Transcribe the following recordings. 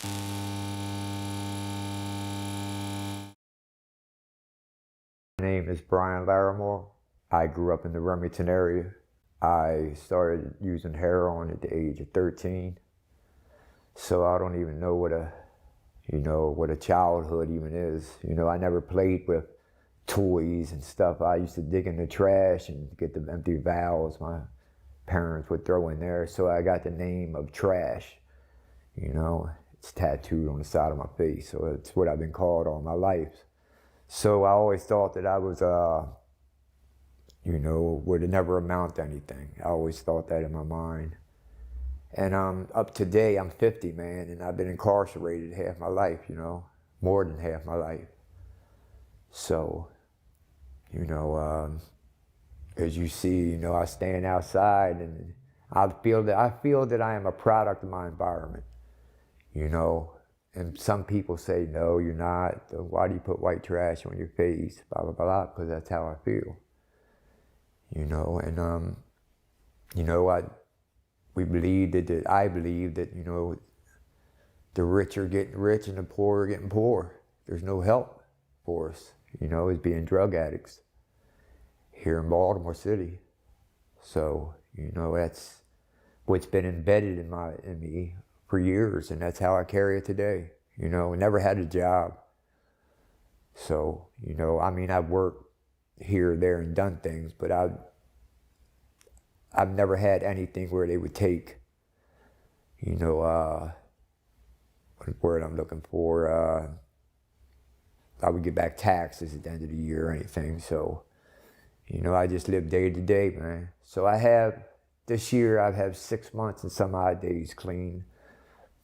My name is Brian Larimore. I grew up in the Remington area. I started using heroin at the age of 13. So I don't even know what a childhood even is. I never played with toys and stuff. I used to dig in the trash and get the empty vials my parents would throw in there. So I got the name of Trash. It's tattooed on the side of my face. So it's what I've been called all my life. So I always thought that I was, would never amount to anything. I always thought that in my mind. And up to today, I'm 50, man, and I've been incarcerated half my life, more than half my life. So, as you see, I stand outside and I feel that I am a product of my environment, And some people say, no, you're not. Why do you put white trash on your face? Blah, blah, blah, because that's how I feel. I believe that, the rich are getting rich and the poor are getting poor. There's no help for us, as being drug addicts here in Baltimore City. So, that's what's been embedded in me for years, and that's how I carry it today. I never had a job. So, I've worked here, there, and done things, but I've never had anything where they would take, what word I'm looking for, I would get back taxes at the end of the year or anything. So, I just live day to day, man. So this year I've had 6 months and some odd days clean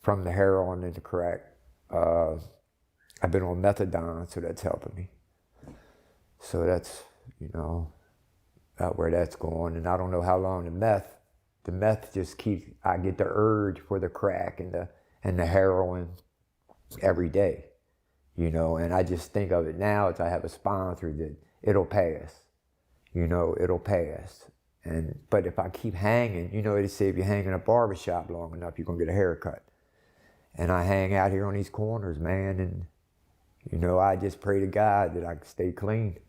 from the heroin and the crack. I've been on methadone, so that's helping me. So that's, about where that's going. And I don't know how long the meth just keeps, I get the urge for the crack and the heroin every day, and I just think of it now as I have a sponsor that it'll pass, it'll pass. But if I keep hanging, they say if you hang in a barbershop long enough, you're gonna get a haircut. And I hang out here on these corners, man, and I just pray to God that I can stay clean.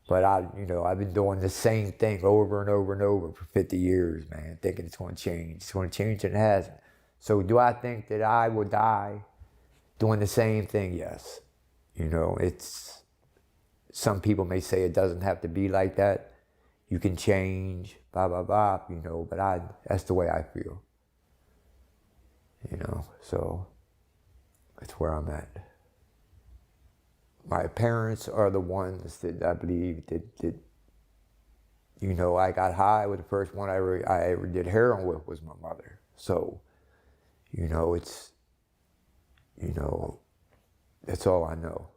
But I've been doing the same thing over and over and over for 50 years, man, thinking it's going to change. It's going to change, and it hasn't. So do I think that I will die doing the same thing? Yes. Some people may say it doesn't have to be like that. You can change, blah, blah, blah, but that's the way I feel. So that's where I'm at. My parents are the ones that I believe that I got high with. The first one I ever did heroin with was my mother. So, it's, that's all I know.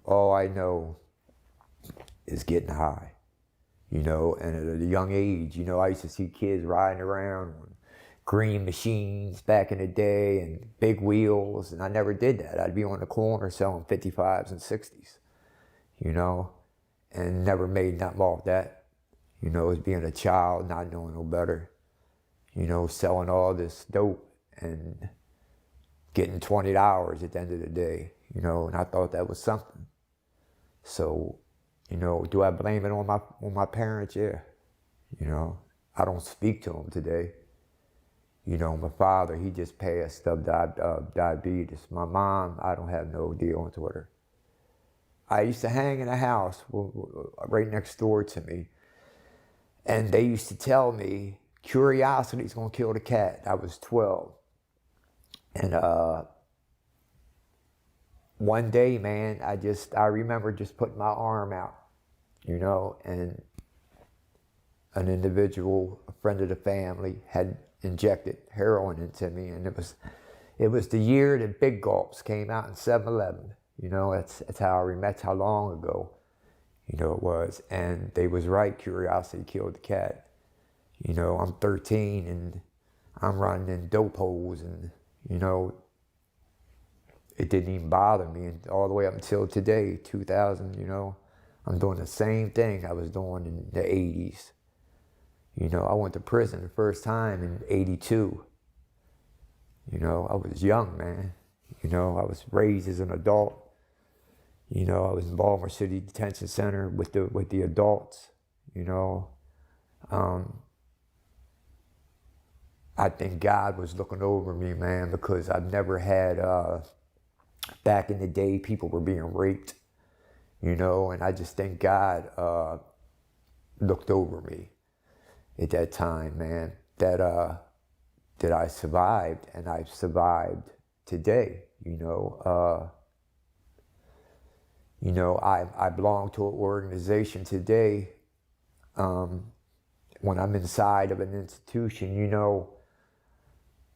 All I know is getting high, and at a young age, I used to see kids riding around on green machines back in the day and big wheels, and I never did that. I'd be on the corner selling 55s and 60s, and never made nothing off that, as being a child, not knowing no better, selling all this dope and getting $20 at the end of the day, and I thought that was something. So, do I blame it on my parents? Yeah. I don't speak to them today. My father, he just passed of diabetes. My mom, I don't have no dealings with her. I used to hang in a house right next door to me, and they used to tell me, curiosity's gonna kill the cat. I was 12. And one day, man, I remember just putting my arm out, and an individual, a friend of the family, had injected heroin into me, and it was the year that Big Gulps came out in 7-Eleven. That's how I remember. That's how long ago, it was. And they was right. Curiosity killed the cat. I'm 13 and I'm running in dope holes, and it didn't even bother me, and all the way up until today, 2000. I'm doing the same thing I was doing in the 80s. I went to prison the first time in 82. You know, I was young, man. You know, I was raised as an adult. You know, I was in Baltimore City Detention Center with the adults. You know, I think God was looking over me, man, because I've never had. Back in the day, people were being raped. You know, and I just think God looked over me at that time, man. That I survived, and I've survived today. I belong to an organization today. When I'm inside of an institution, you know,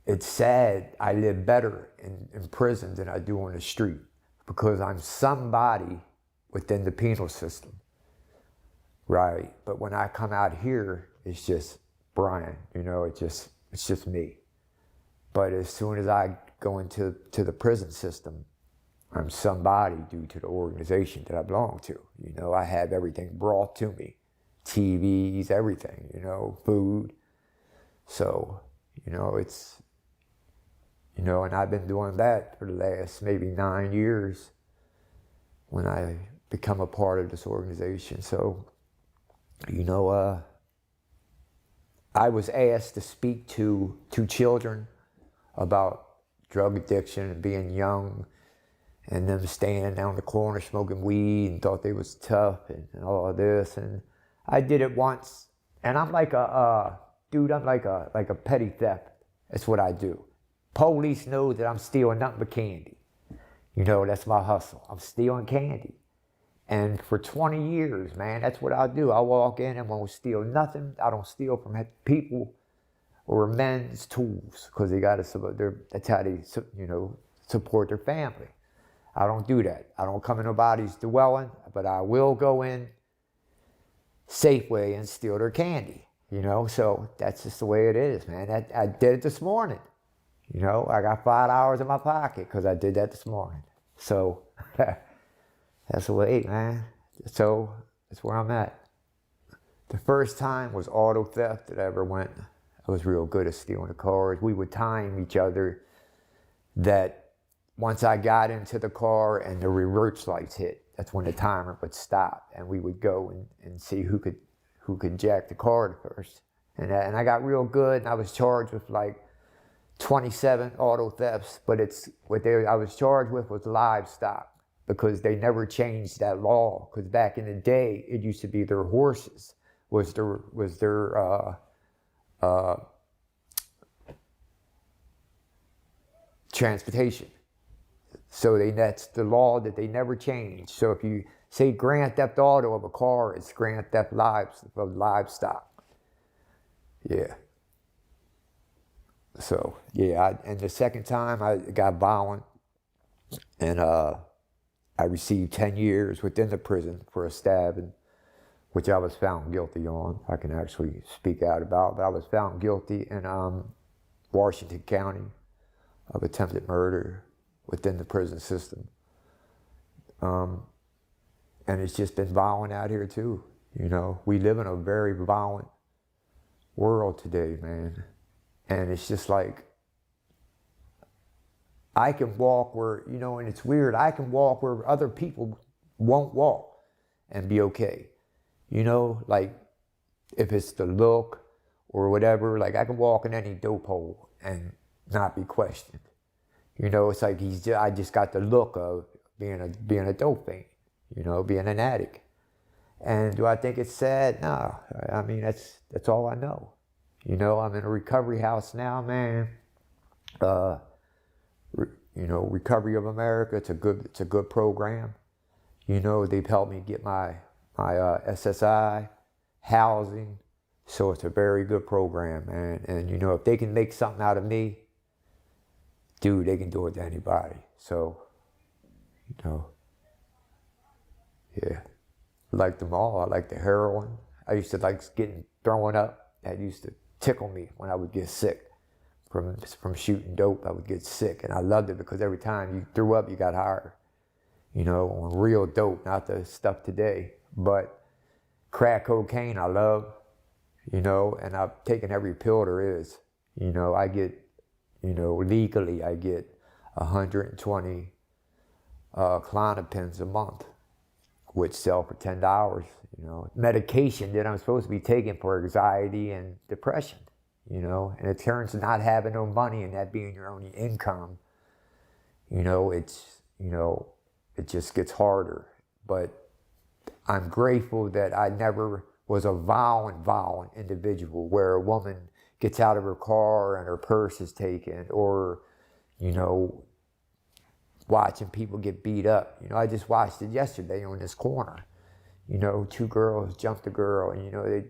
it's sad. I live better in prison than I do on the street because I'm somebody within the penal system, right? But when I come out here, it's just Brian. You know, it's just me. But as soon as I go into the prison system, I'm somebody due to the organization that I belong to. You know, I have everything brought to me. TVs, everything, you know, food. So, you know, it's, you know, and I've been doing that for the last maybe 9 years when I become a part of this organization. So, you know, I was asked to speak to children about drug addiction and being young, and them standing down the corner smoking weed and thought they was tough and all of this. And I did it once, and I'm like dude, I'm like a petty theft. That's what I do. Police know that I'm stealing nothing but candy. You know, that's my hustle. I'm stealing candy. And for 20 years, man, that's what I do. I walk in and won't steal nothing. I don't steal from people or men's tools, because they got to, that's how they, you know, support their family. I don't do that. I don't come in nobody's dwelling, but I will go in Safeway and steal their candy, you know? So that's just the way it is, man. I did it this morning. You know, I got $5 in my pocket because I did that this morning. So that's the way, man. So that's where I'm at. The first time was auto theft that I ever went. I was real good at stealing the cars. We would time each other that once I got into the car and the reverse lights hit, that's when the timer would stop, and we would go and see who could jack the car first. And I got real good, and I was charged with like 27 auto thefts, but I was charged with was livestock, because they never changed that law. Because back in the day, it used to be their horses was their transportation. So that's the law that they never changed. So if you say grand theft auto of a car, it's grand theft of livestock. Yeah. So yeah, and the second time I got violent, and I received 10 years within the prison for a stabbing, which I was found guilty on. I can actually speak out about, but I was found guilty in Washington County of attempted murder within the prison system. And it's just been violent out here too. You know, we live in a very violent world today, man. And it's just like, I can walk where, you know, and it's weird, I can walk where other people won't walk and be okay. You know, like if it's the look or whatever, like I can walk in any dope hole and not be questioned. You know, it's like I just got the look of being a dope fiend, you know, being an addict. And do I think it's sad? No. I mean, that's all I know. You know, I'm in a recovery house now, man. You know, Recovery of America, it's a good program. You know, they've helped me get my SSI, housing. So it's a very good program, man. And you know, if they can make something out of me, dude, they can do it to anybody. So, you know, yeah. I like them all. I like the heroin. I used to like throwing up. That used to tickle me when I would get sick. From shooting dope, I would get sick. And I loved it because every time you threw up, you got higher. You know, on real dope, not the stuff today. But crack cocaine, I love, you know, and I've taken every pill there is. You know, I get, You know, legally I get 120 Klonopins a month, which sell for $10, you know. Medication that I'm supposed to be taking for anxiety and depression, you know. And it turns to not having no money and that being your only income, you know, it's, you know, it just gets harder. But I'm grateful that I never was a violent individual where a woman gets out of her car and her purse is taken, or, you know, watching people get beat up. You know, I just watched it yesterday on this corner. You know, 2 girls jumped a girl, and, you know, they,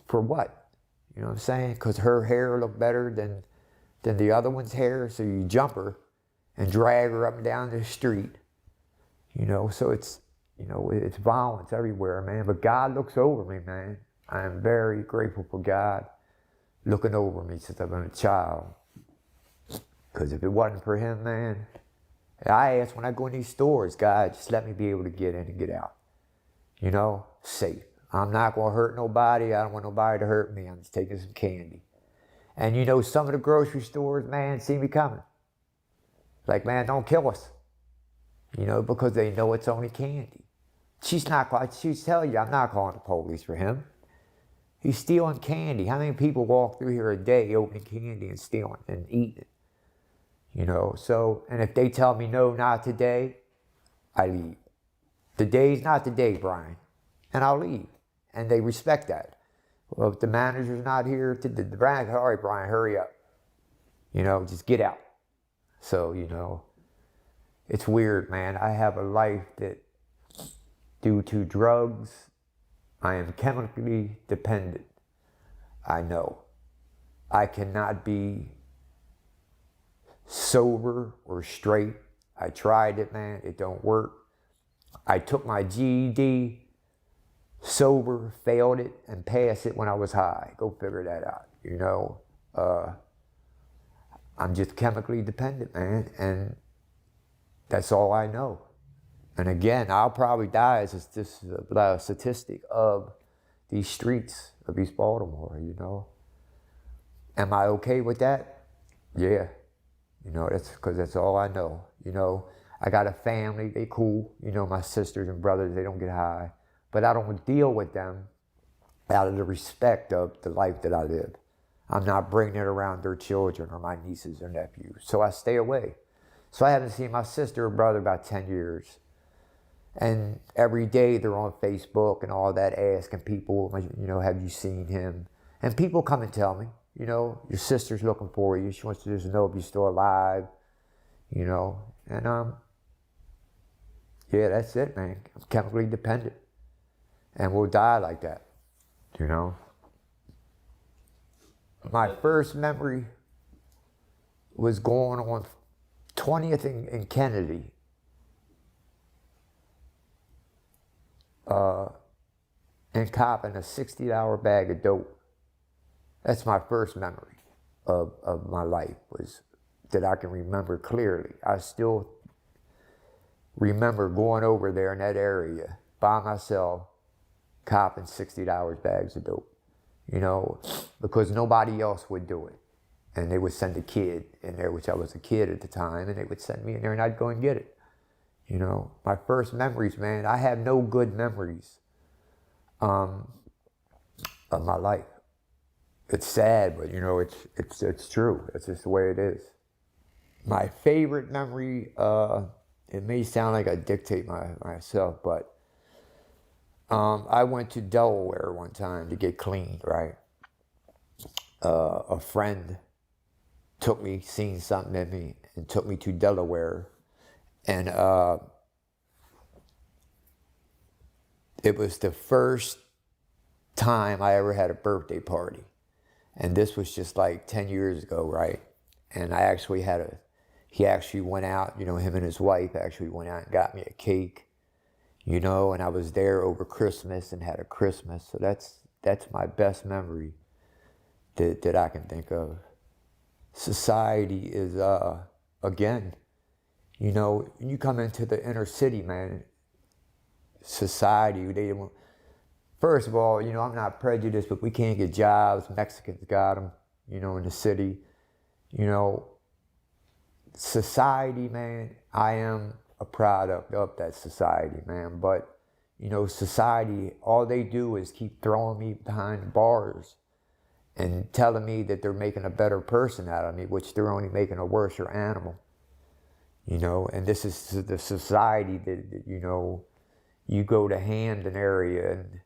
for what? You know what I'm saying? Because her hair looked better than the other one's hair, so you jump her and drag her up and down the street. You know, so it's, you know, it's violence everywhere, man. But God looks over me, man. I am very grateful for God looking over me since I've been a child. Because if it wasn't for him, man, I ask when I go in these stores, God, just let me be able to get in and get out. You know, safe. I'm not going to hurt nobody. I don't want nobody to hurt me. I'm just taking some candy. And you know, some of the grocery stores, man, see me coming. Like, man, don't kill us. You know, because they know it's only candy. She's telling you, I'm not calling the police for him. He's stealing candy. How many people walk through here a day opening candy and stealing and eating it? You know, so, and if they tell me, no, not today, I leave. Today's not the day, Brian. And I'll leave. And they respect that. Well, if the manager's not here, the brand, all right, Brian, hurry up. You know, just get out. So, you know, it's weird, man. I have a life that, due to drugs, I am chemically dependent. I know. I cannot be sober or straight. I tried it, man. It don't work. I took my GED sober, failed it, and passed it when I was high. Go figure that out, you know. I'm just chemically dependent, man, and that's all I know. And again, I'll probably die as a statistic of these streets of East Baltimore, you know. Am I okay with that? Yeah. You know, that's because that's all I know. You know, I got a family, they cool. You know, my sisters and brothers, they don't get high. But I don't deal with them out of the respect of the life that I live. I'm not bringing it around their children or my nieces or nephews. So I stay away. So I haven't seen my sister or brother about 10 years. And every day they're on Facebook and all that asking people, you know, have you seen him? And people come and tell me, you know, your sister's looking for you. She wants to just know if you're still alive, you know. And yeah, that's it, man. I'm chemically dependent. And we'll die like that, you know. My first memory was going on 20th in Kennedy. And copping a $60 bag of dope. That's my first memory of my life, was that I can remember clearly. I still remember going over there in that area by myself, copping $60 bags of dope, you know, because nobody else would do it. And they would send a kid in there, which I was a kid at the time, and they would send me in there and I'd go and get it. You know, my first memories, man, I have no good memories of my life. It's sad, but you know, it's true. It's just the way it is. My favorite memory, it may sound like I dictate myself, but I went to Delaware one time to get clean, right? A friend took me, seen something in me, and took me to Delaware. And it was the first time I ever had a birthday party. And this was just like 10 years ago, right? And I actually he actually went out, you know, him and his wife actually went out and got me a cake, you know, and I was there over Christmas and had a Christmas. So that's my best memory that I can think of. Society is, again, you know, you come into the inner city, man, society, first of all, you know, I'm not prejudiced, but we can't get jobs. Mexicans got them, you know, in the city. You know, society, man, I am a product of that society, man. But, you know, society, all they do is keep throwing me behind bars and telling me that they're making a better person out of me, which they're only making a worse animal. You know, and this is the society that, you know, you go to Hamden area and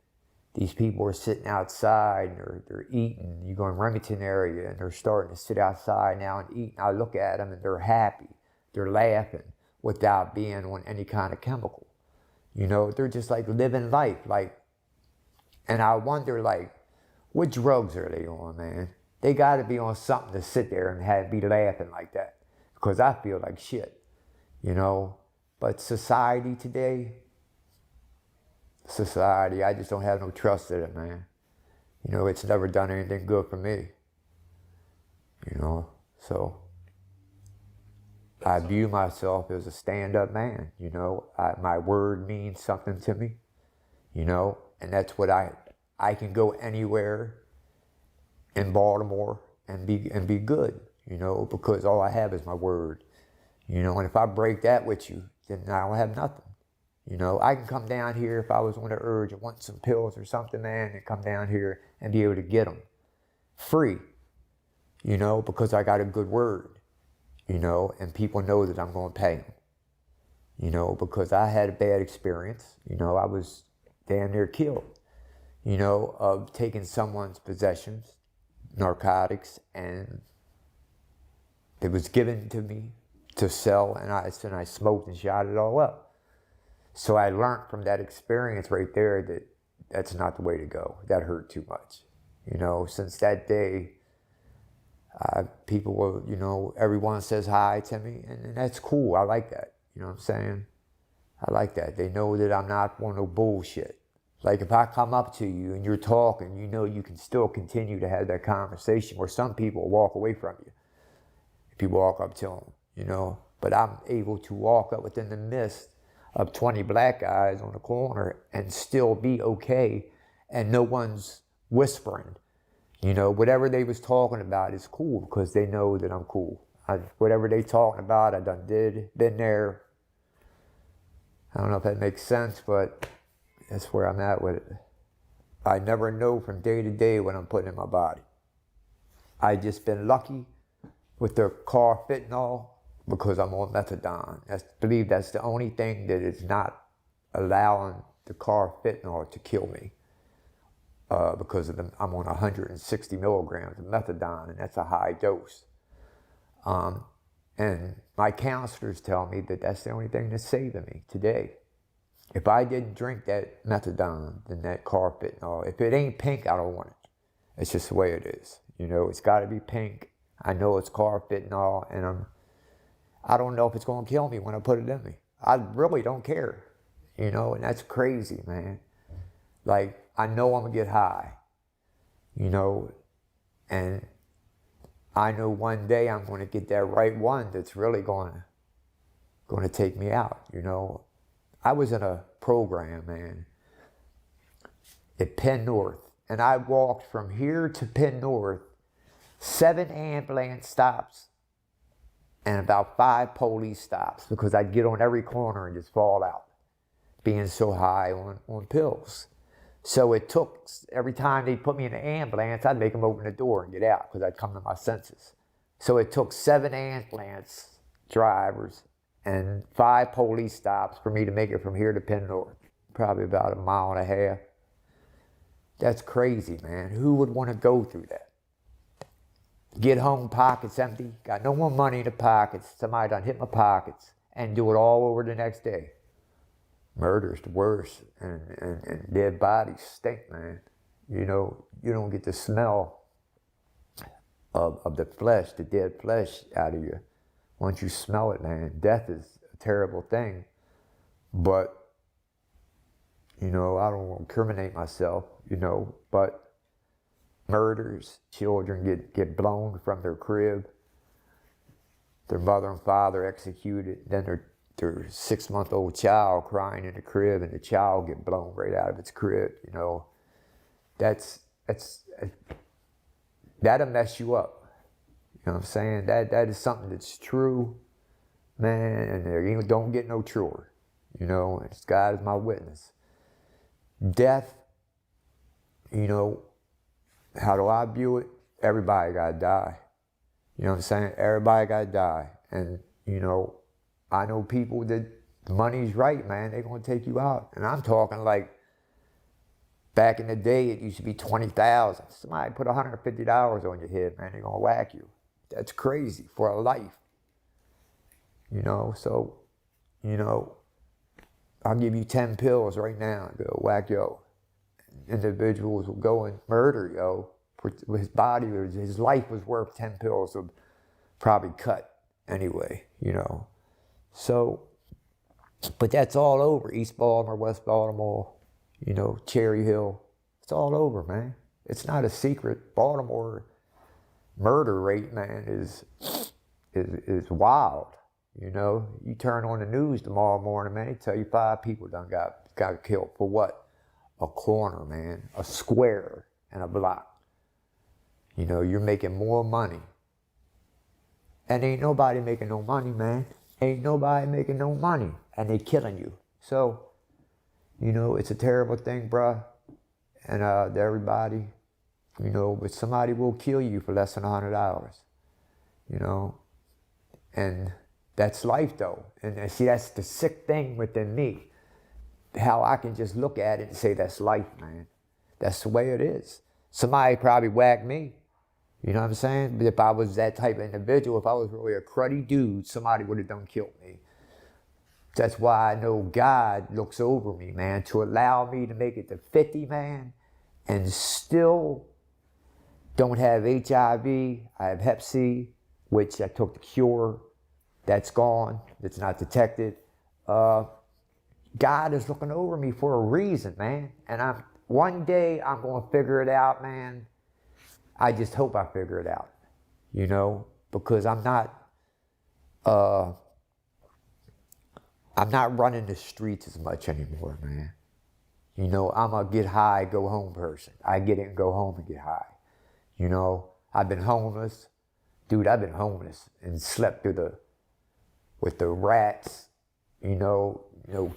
these people are sitting outside and they're eating. You go in Remington area and they're starting to sit outside now and eat. And I look at them and they're happy. They're laughing without being on any kind of chemical. You know, they're just like living life. Like, and I wonder, like, what drugs are they on, man? They got to be on something to sit there and be laughing like that. Because I feel like shit. You know, but society today, I just don't have no trust in it, man. You know, it's never done anything good for me. You know, so I view myself as a stand-up man. You know, my word means something to me. You know, and that's what I can go anywhere in Baltimore and be good. You know, because all I have is my word. You know, and if I break that with you, then I don't have nothing. You know, I can come down here if I was on the urge and want some pills or something, man, and come down here and be able to get them free, you know, because I got a good word, you know, and people know that I'm going to pay them, you know, because I had a bad experience. You know, I was damn near killed, you know, of taking someone's possessions, narcotics, and it was given to me to sell, and I smoked and shot it all up. So I learned from that experience right there that that's not the way to go. That hurt too much. You know, since that day, people will, you know, everyone says hi to me, and that's cool. I like that. You know what I'm saying? I like that. They know that I'm not one of no bullshit. Like if I come up to you and you're talking, you know you can still continue to have that conversation, where some people walk away from you if you walk up to them. You know, but I'm able to walk up within the midst of 20 black guys on the corner and still be okay, and no one's whispering. You know, whatever they was talking about is cool because they know that I'm cool. Whatever they talking about, I been there. I don't know if that makes sense, but that's where I'm at with it. I never know from day to day what I'm putting in my body. I just been lucky with the carfentanil, because I'm on methadone. I believe that's the only thing that is not allowing the carfentanil to kill me, because of I'm on 160 milligrams of methadone, and that's a high dose. And my counselors tell me that that's the only thing that's saving me today. If I didn't drink that methadone, then that carfentanil, if it ain't pink, I don't want it. It's just the way it is. You know, it's got to be pink. I know it's carfentanil, and I don't know if it's going to kill me when I put it in me. I really don't care, you know, and that's crazy, man. Like, I know I'm going to get high, you know, and I know one day I'm going to get that right one that's really going to take me out, you know. I was in a program, man, at Penn North, and I walked from here to Penn North, 7 ambulance stops, and about 5 police stops, because I'd get on every corner and just fall out, being so high on pills. So it took, every time they put me in an ambulance, I'd make them open the door and get out, because I'd come to my senses. So it took 7 ambulance drivers and 5 police stops for me to make it from here to Penn North. Probably about 1.5 miles. That's crazy, man. Who would want to go through that? Get home, pockets empty, got no more money in the pockets, somebody done hit my pockets, and do it all over the next day. Murder's the worst, and dead bodies stink, man. You know, you don't get the smell of the flesh, the dead flesh out of you. Once you smell it, man, death is a terrible thing. But, you know, I don't want to incriminate myself, you know, but murders, children get blown from their crib, their mother and father executed, then their 6-month-old child crying in the crib, and the child get blown right out of its crib, you know. That'll mess you up. You know what I'm saying? That is something that's true, man, and you don't get no truer. You know, and God is my witness. Death, you know, how do I view it? Everybody gotta die. You know what I'm saying? Everybody gotta die. And, you know, I know people that the money's right, man, they're gonna take you out. And I'm talking like, back in the day, it used to be 20,000. Somebody put $150 on your head, man, they're gonna whack you. That's crazy for a life. You know, so, you know, I'll give you 10 pills right now, go whack yo. Individuals will go and murder yo. His body, his life was worth 10 pills of probably cut anyway, you know. So, but that's all over. East Baltimore, West Baltimore, you know, Cherry Hill. It's all over, man. It's not a secret. Baltimore murder rate, man, is wild. You know, you turn on the news tomorrow morning, man, they tell you 5 people done got killed. For what? A corner, man, a square and a block. You know, you're making more money. And ain't nobody making no money, man. Ain't nobody making no money. And they killing you. So, you know, it's a terrible thing, bruh. And to everybody, you know, but somebody will kill you for less than $100. You know, and that's life, though. And see, that's the sick thing within me. How I can just look at it and say, that's life, man. That's the way it is. Somebody probably whacked me. You know what I'm saying? But if I was that type of individual, if I was really a cruddy dude, somebody would have done killed me. That's why I know God looks over me, man, to allow me to make it to 50, man, and still don't have HIV. I have Hep C, which I took the cure. That's gone. It's not detected. God is looking over me for a reason, man. And one day I'm going to figure it out, man. I just hope I figure it out, you know, because I'm not running the streets as much anymore, man. You know, I'm a get high, go home person. I get it and go home and get high. You know, I've been homeless. Dude, I've been homeless and slept with the rats, you know,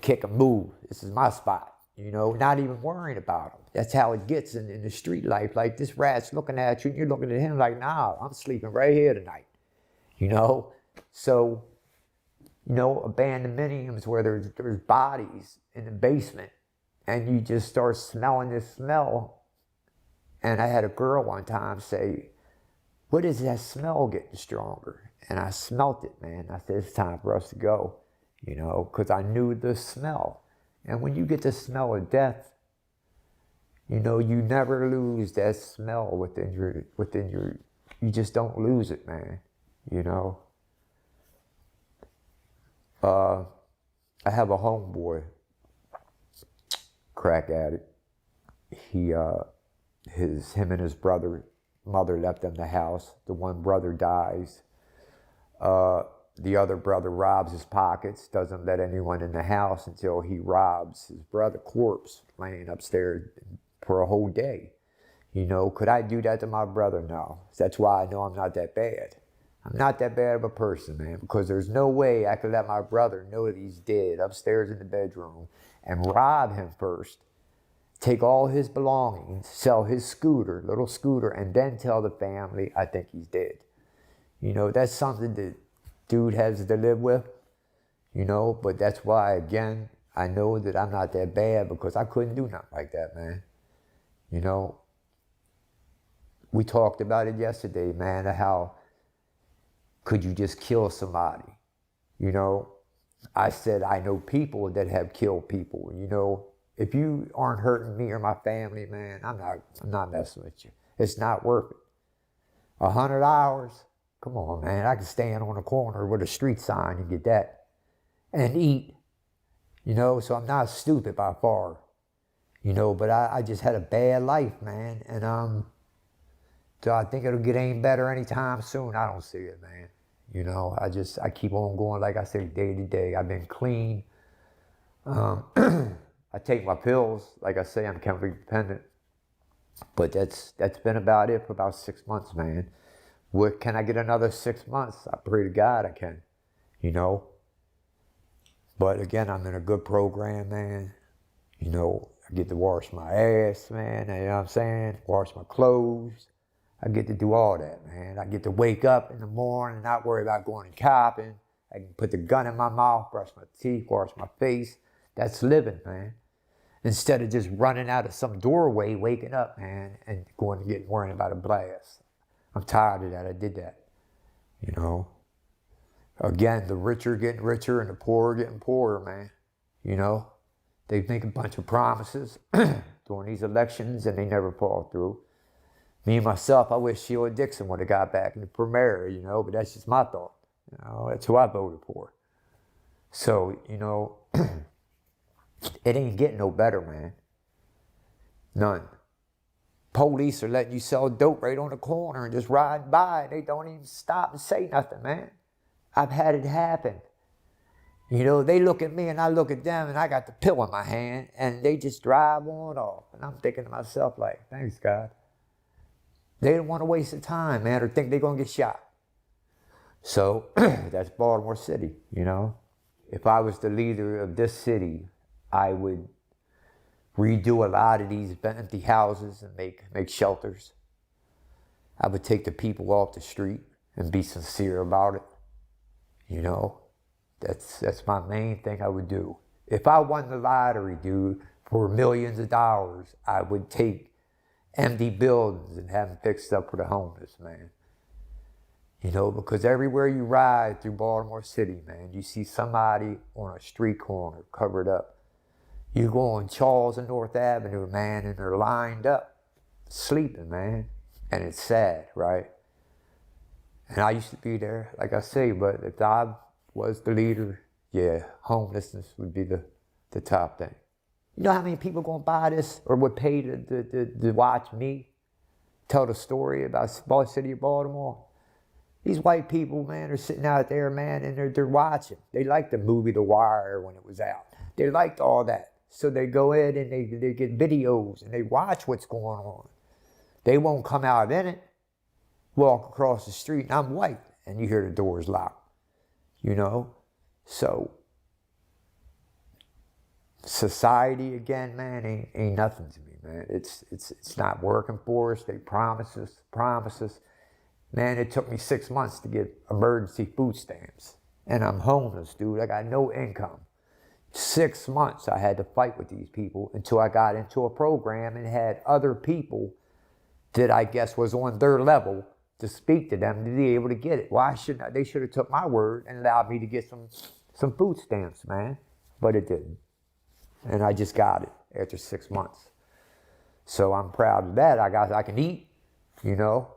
kick and move. This is my spot. You know, not even worrying about them. That's how it gets in the street life. Like, this rat's looking at you and you're looking at him like, nah, I'm sleeping right here tonight. You know? So, you know, abandoned miniums where there's bodies in the basement and you just start smelling this smell. And I had a girl one time say, what is that smell getting stronger? And I smelt it, man. I said, it's time for us to go, you know, because I knew the smell. And when you get the smell of death, you know, you never lose that smell within your, you just don't lose it, man, you know. I have a homeboy, crack addict. Him and his mother left them the house. The one brother dies. The other brother robs his pockets, doesn't let anyone in the house until he robs his brother's corpse laying upstairs for a whole day. You know, could I do that to my brother? No. That's why I know I'm not that bad. I'm not that bad of a person, man, because there's no way I could let my brother know that he's dead upstairs in the bedroom and rob him first, take all his belongings, sell his scooter, little scooter, and then tell the family, I think he's dead. You know, that's something that dude has to live with, you know, but that's why, again, I know that I'm not that bad because I couldn't do nothing like that, man. You know, we talked about it yesterday, man, how could you just kill somebody? You know, I said I know people that have killed people. You know, if you aren't hurting me or my family, man, I'm not messing with you. It's not worth it. 100 hours? Come on, man. I can stand on a corner with a street sign and get that and eat. You know, so I'm not stupid by far. You know, but I just had a bad life, man. And so I think it'll get any better anytime soon. I don't see it, man. You know, I keep on going, like I say, day to day. I've been clean. I take my pills. Like I say, I'm chemically dependent. But that's been about it for about 6 months, man. What, can I get another 6 months? I pray to God I can, you know. But again, I'm in a good program, man. You know, I get to wash my ass, man, you know what I'm saying? Wash my clothes. I get to do all that, man. I get to wake up in the morning and not worry about going and copping. I can put the gun in my mouth, brush my teeth, wash my face. That's living, man. Instead of just running out of some doorway, waking up, man, and going to get worrying about a blast. I'm tired of that. I did that, you know. Again, the richer getting richer and the poorer getting poorer, man. You know, they make a bunch of promises during these elections and they never fall through. Me and myself, I wish Sheila Dixon would have got back in the primary, you know, but that's just my thought. You know, that's who I voted for. So, you know, it ain't getting no better, man. None. Police are letting you sell dope right on the corner and just ride by. They don't even stop and say nothing, man. I've had it happen. You know, they look at me and I look at them and I got the pill in my hand and they just drive on off. And I'm thinking to myself like, thanks, God. They don't want to waste the time, man, or think they're going to get shot. So that's Baltimore City, you know. If I was the leader of this city, I would redo a lot of these empty houses and make shelters. I would take the people off the street and be sincere about it. You know, that's my main thing I would do. If I won the lottery, dude, for millions of dollars, I would take empty buildings and have them fixed up for the homeless, man. You know, because everywhere you ride through Baltimore City, man, you see somebody on a street corner covered up. You go on Charles and North Avenue, man, and they're lined up, sleeping, man. And it's sad, right? And I used to be there, like I say, but if I was the leader, yeah, homelessness would be the top thing. You know how many people gonna buy this or would pay to watch me tell the story about the city of Baltimore? These white people, man, are sitting out there, man, and they're watching. They liked the movie The Wire when it was out. They liked all that. So they go in and they get videos and they watch what's going on. They won't come out in it. Walk across the street and I'm white and you hear the doors locked, you know? So society again, man, ain't nothing to me, man. It's not working for us. They promise us. Man, it took me 6 months to get emergency food stamps and I'm homeless, dude. I got no income. 6 months I had to fight with these people until I got into a program and had other people that I guess was on their level to speak to them to be able to get it. Why shouldn't I? They should have took my word and allowed me to get some food stamps, man. But it didn't. And I just got it after 6 months. So I'm proud of that. I can eat, you know.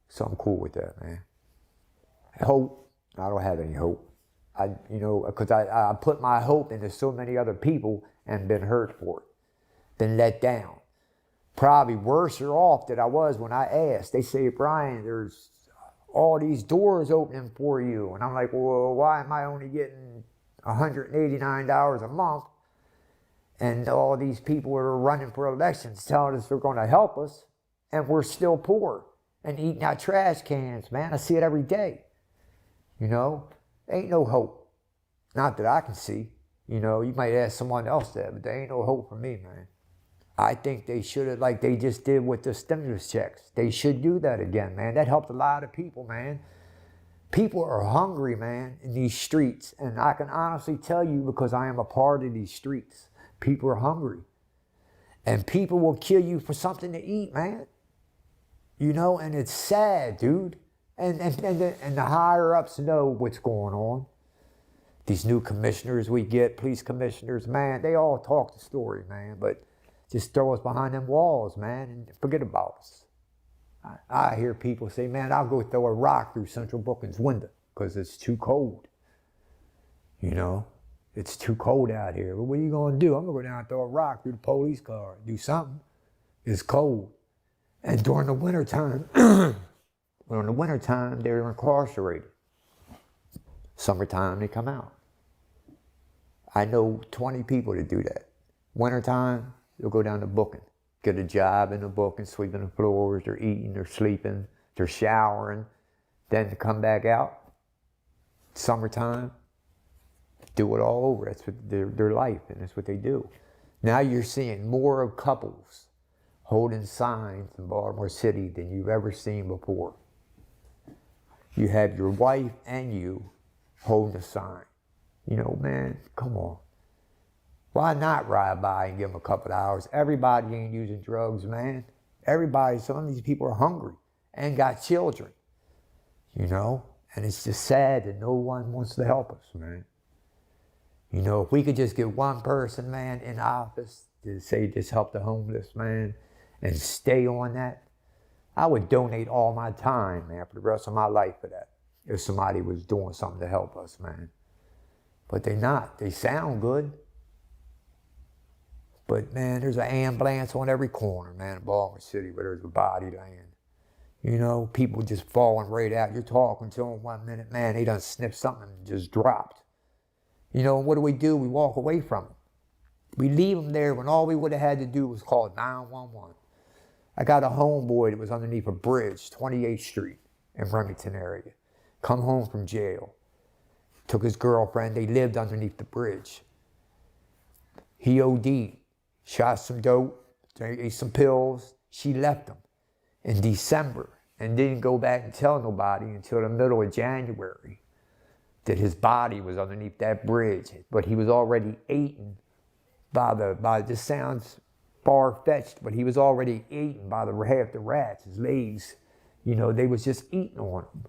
So I'm cool with that, man. Hope, I don't have any hope. You know, because I put my hope into so many other people and been hurt for it, been let down. Probably worse off than I was when I asked. They say, Brian, there's all these doors opening for you. And I'm like, well, why am I only getting $189 a month? And all these people are running for elections telling us they're going to help us, and we're still poor and eating out trash cans, man. I see it every day. You know, ain't no hope. Not that I can see. You know, you might ask someone else that, but there ain't no hope for me, man. I think they should have, like they just did with the stimulus checks. They should do that again, man. That helped a lot of people, man. People are hungry, man, in these streets. And I can honestly tell you because I am a part of these streets. People are hungry. And people will kill you for something to eat, man. You know, and it's sad, dude. And the higher ups know what's going on. These new commissioners we get, police commissioners, man, they all talk the story, man. But just throw us behind them walls, man, and forget about us. I hear people say, man, I'll go throw a rock through Central Booking's window because it's too cold. You know, it's too cold out here. But what are you going to do? I'm going to go down and throw a rock through the police car, do something. It's cold. And during the wintertime, they're incarcerated. Summertime, they come out. I know 20 people that do that. Wintertime, they'll go down to Booking, get a job in the Booking, sweeping the floors, they're eating, they're sleeping, they're showering, then to come back out, summertime, do it all over. That's what their life, and that's what they do. Now you're seeing more of couples holding signs in Baltimore City than you've ever seen before. You have your wife and you holding a sign. You know, man, come on. Why not ride by and give them a couple of hours? Everybody ain't using drugs, man. Everybody, some of these people are hungry and got children, you know? And it's just sad that no one wants to help us, man. You know, if we could just get one person, man, in office to say just help the homeless, man, and stay on that, I would donate all my time, man, for the rest of my life for that, if somebody was doing something to help us, man. But they not. They sound good. But, man, there's an ambulance on every corner, man, in Baltimore City where there's a body laying. You know, people just falling right out. You're talking to them 1 minute, man, they done sniffed something and just dropped. You know, what do? We walk away from them. We leave them there when all we would have had to do was call 911. I got a homeboy that was underneath a bridge, 28th Street in Remington area. Come home from jail. Took his girlfriend, they lived underneath the bridge. He OD'd, shot some dope, ate some pills. She left him in December and didn't go back and tell nobody until the middle of January that his body was underneath that bridge. But he was already eaten this sounds far-fetched, but he was already eaten by half the rats, his legs. You know, they was just eating on him.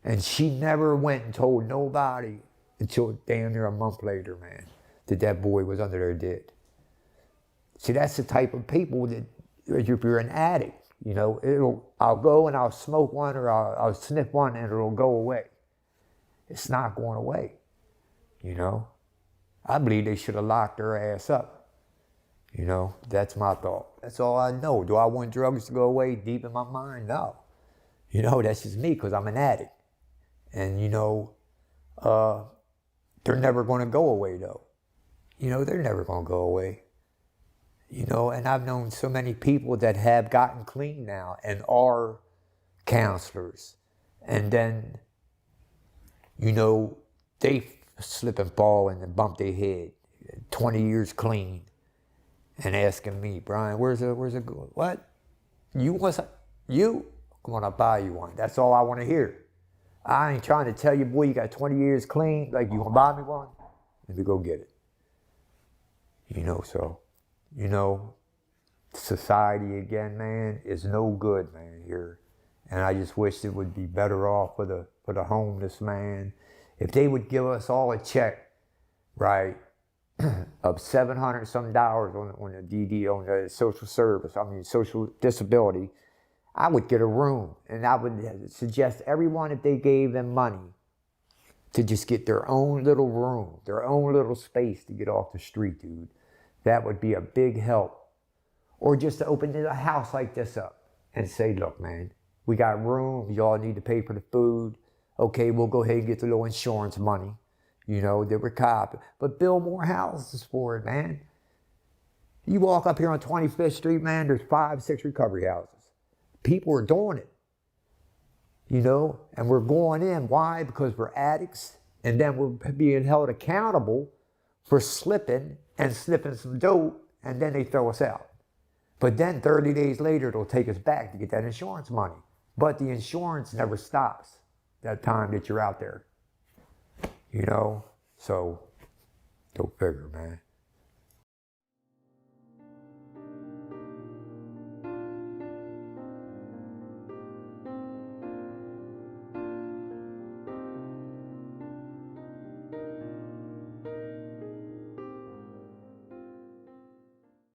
And she never went and told nobody until damn near a month later, man, that boy was under there dead. See, that's the type of people that, if you're an addict, you know, I'll go and I'll smoke one or I'll sniff one and it'll go away. It's not going away, you know. I believe they should have locked their ass up. You know, that's my thought. That's all I know. Do I want drugs to go away deep in my mind? No. You know, that's just me because I'm an addict. And, you know, they're never going to go away, though. You know, they're never going to go away. You know, and I've known so many people that have gotten clean now and are counselors. And then, you know, they slip and fall and bump their head, 20 years clean, and asking me, Brian, where's it going? What? You want some? You? Come on, I'll buy you one. That's all I want to hear. I ain't trying to tell you, boy, you got 20 years clean, like you gonna buy me one? Let me go get it. You know, so, you know, society again, man, is no good, man, here. And I just wish it would be better off for the homeless, man. If they would give us all a check, right, of $700 some on the DD, on the social service, social disability, I would get a room. And I would suggest everyone, if they gave them money, to just get their own little room, their own little space to get off the street, dude. That would be a big help. Or just to open a house like this up and say, look, man, we got room, y'all need to pay for the food. Okay, we'll go ahead and get the little insurance money, you know, that we're copping. But build more houses for it, man. You walk up here on 25th Street, man, there's 5, 6 recovery houses. People are doing it, you know, and we're going in. Why? Because we're addicts, and then we're being held accountable for slipping and sniffing some dope, and then they throw us out. But then 30 days later, it'll take us back to get that insurance money. But the insurance never stops that time that you're out there, you know? So, go figure, man.